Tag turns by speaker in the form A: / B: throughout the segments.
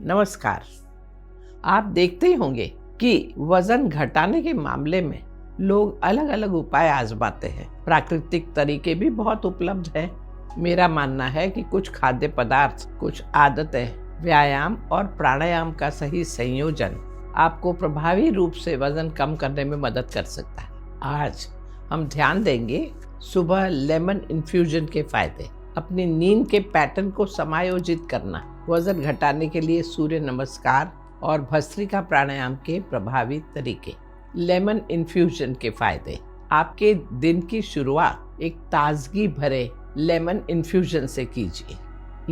A: नमस्कार। आप देखते ही होंगे कि वजन घटाने के मामले में लोग अलग अलग उपाय आजमाते हैं। प्राकृतिक तरीके भी बहुत उपलब्ध हैं। मेरा मानना है कि कुछ खाद्य पदार्थ, कुछ आदतें, व्यायाम और प्राणायाम का सही संयोजन आपको प्रभावी रूप से वजन कम करने में मदद कर सकता है। आज हम ध्यान देंगे सुबह लेमन इन्फ्यूजन के फायदे, अपनी नींद के पैटर्न को समायोजित करना, वजन घटाने के लिए सूर्य नमस्कार और भस्त्रिका प्राणायाम के प्रभावी तरीके। लेमन इन्फ्यूजन के फायदे, आपके दिन की शुरुआत एक ताजगी भरे लेमन इन्फ्यूजन से कीजिए।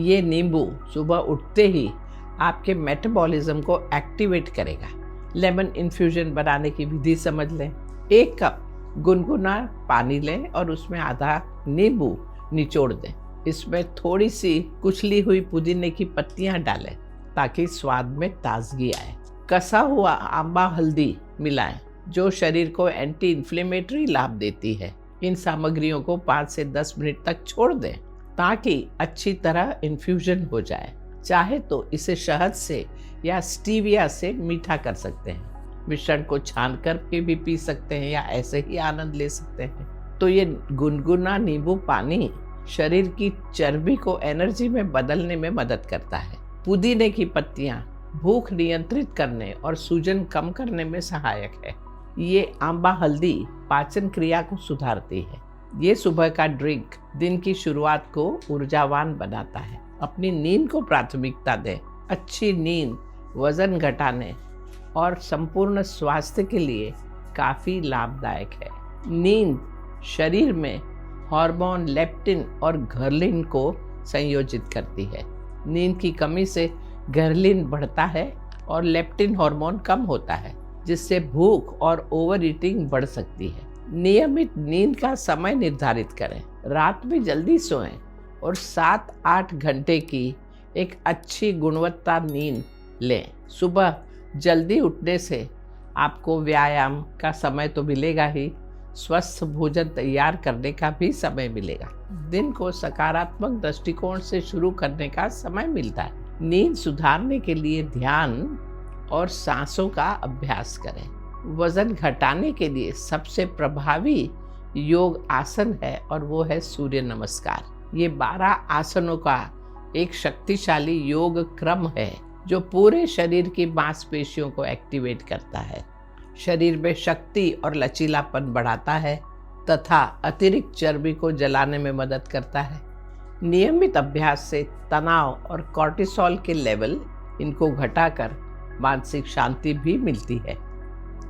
A: ये नींबू सुबह उठते ही आपके मेटाबॉलिज्म को एक्टिवेट करेगा। लेमन इन्फ्यूजन बनाने की विधि समझ लें। 1 कप गुनगुना पानी लें और उसमें आधा नींबू निचोड़ दें। इसमें थोड़ी सी कुचली हुई पुदीने की पत्तियां डालें ताकि स्वाद में ताजगी आए। कसा हुआ आंबा हल्दी मिलाएं जो शरीर को एंटी इन्फ्लेमेटरी लाभ देती है। इन सामग्रियों को 5 से 10 मिनट तक छोड़ दें ताकि अच्छी तरह इन्फ्यूजन हो जाए। चाहे तो इसे शहद से या स्टीविया से मीठा कर सकते हैं। मिश्रण को छान कर के भी पी सकते हैं या ऐसे ही आनंद ले सकते हैं। तो ये गुनगुना नींबू पानी शरीर की चर्बी को एनर्जी में बदलने में मदद करता है। पुदीने की पत्तियां भूख नियंत्रित करने और सूजन कम करने में सहायक है। ये आंबा हल्दी पाचन क्रिया को सुधारती है। ये सुबह का ड्रिंक दिन की शुरुआत को ऊर्जावान बनाता है। अपनी नींद को प्राथमिकता दें। अच्छी नींद वजन घटाने और संपूर्ण स्वास्थ्य के लिए काफ़ी लाभदायक है। नींद शरीर में हार्मोन लेप्टिन और घर्लिन को संयोजित करती है। नींद की कमी से घर्लिन बढ़ता है और लेप्टिन हार्मोन कम होता है, जिससे भूख और ओवर ईटिंग बढ़ सकती है। नियमित नींद का समय निर्धारित करें। रात में जल्दी सोएं और 7-8 घंटे की एक अच्छी गुणवत्ता नींद लें। सुबह जल्दी उठने से आपको व्यायाम का समय तो मिलेगा ही, स्वस्थ भोजन तैयार करने का भी समय मिलेगा। दिन को सकारात्मक दृष्टिकोण से शुरू करने का समय मिलता है। नींद सुधारने के लिए ध्यान और सांसों का अभ्यास करें। वजन घटाने के लिए सबसे प्रभावी योग आसन है और वो है सूर्य नमस्कार। ये 12 आसनों का एक शक्तिशाली योग क्रम है जो पूरे शरीर की मांसपेशियों को एक्टिवेट करता है, शरीर में शक्ति और लचीलापन बढ़ाता है तथा अतिरिक्त चर्बी को जलाने में मदद करता है। नियमित अभ्यास से तनाव और कॉर्टिसोल के लेवल इनको घटाकर मानसिक शांति भी मिलती है।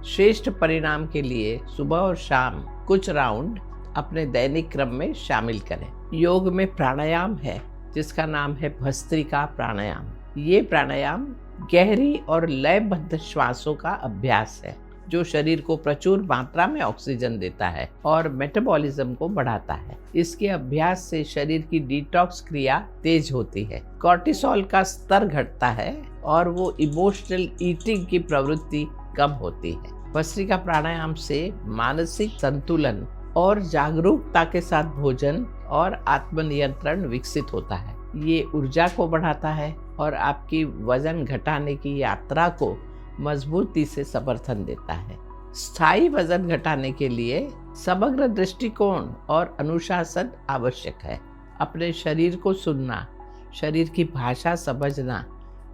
A: श्रेष्ठ परिणाम के लिए सुबह और शाम कुछ राउंड अपने दैनिक क्रम में शामिल करें। योग में प्राणायाम है जिसका नाम है भस्त्रिका प्राणायाम। ये प्राणायाम गहरी और लयबद्ध श्वासों का अभ्यास है जो शरीर को प्रचुर मात्रा में ऑक्सीजन देता है और मेटाबॉलिज्म को बढ़ाता है। इसके अभ्यास से शरीर की डिटॉक्स क्रिया तेज होती है, कॉर्टिसोल का स्तर घटता है और वो इमोशनल ईटिंग की प्रवृत्ति कम होती है। भस्त्रिका प्राणायाम से मानसिक संतुलन और जागरूकता के साथ भोजन और आत्मनियंत्रण विकसित होता है। ये ऊर्जा को बढ़ाता है और आपकी वजन घटाने की यात्रा को मजबूती से समर्थन देता है। स्थायी वजन घटाने के लिए समग्र दृष्टिकोण और अनुशासन आवश्यक है। अपने शरीर को सुनना, शरीर की भाषा समझना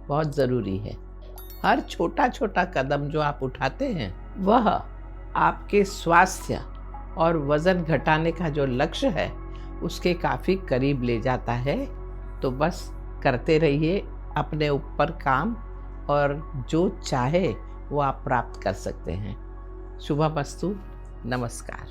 A: बहुत ज़रूरी है। हर छोटा छोटा कदम जो आप उठाते हैं वह आपके स्वास्थ्य और वजन घटाने का जो लक्ष्य है उसके काफ़ी करीब ले जाता है। तो बस करते रहिए अपने ऊपर काम और जो चाहे वो आप प्राप्त कर सकते हैं। शुभमस्तु। नमस्कार।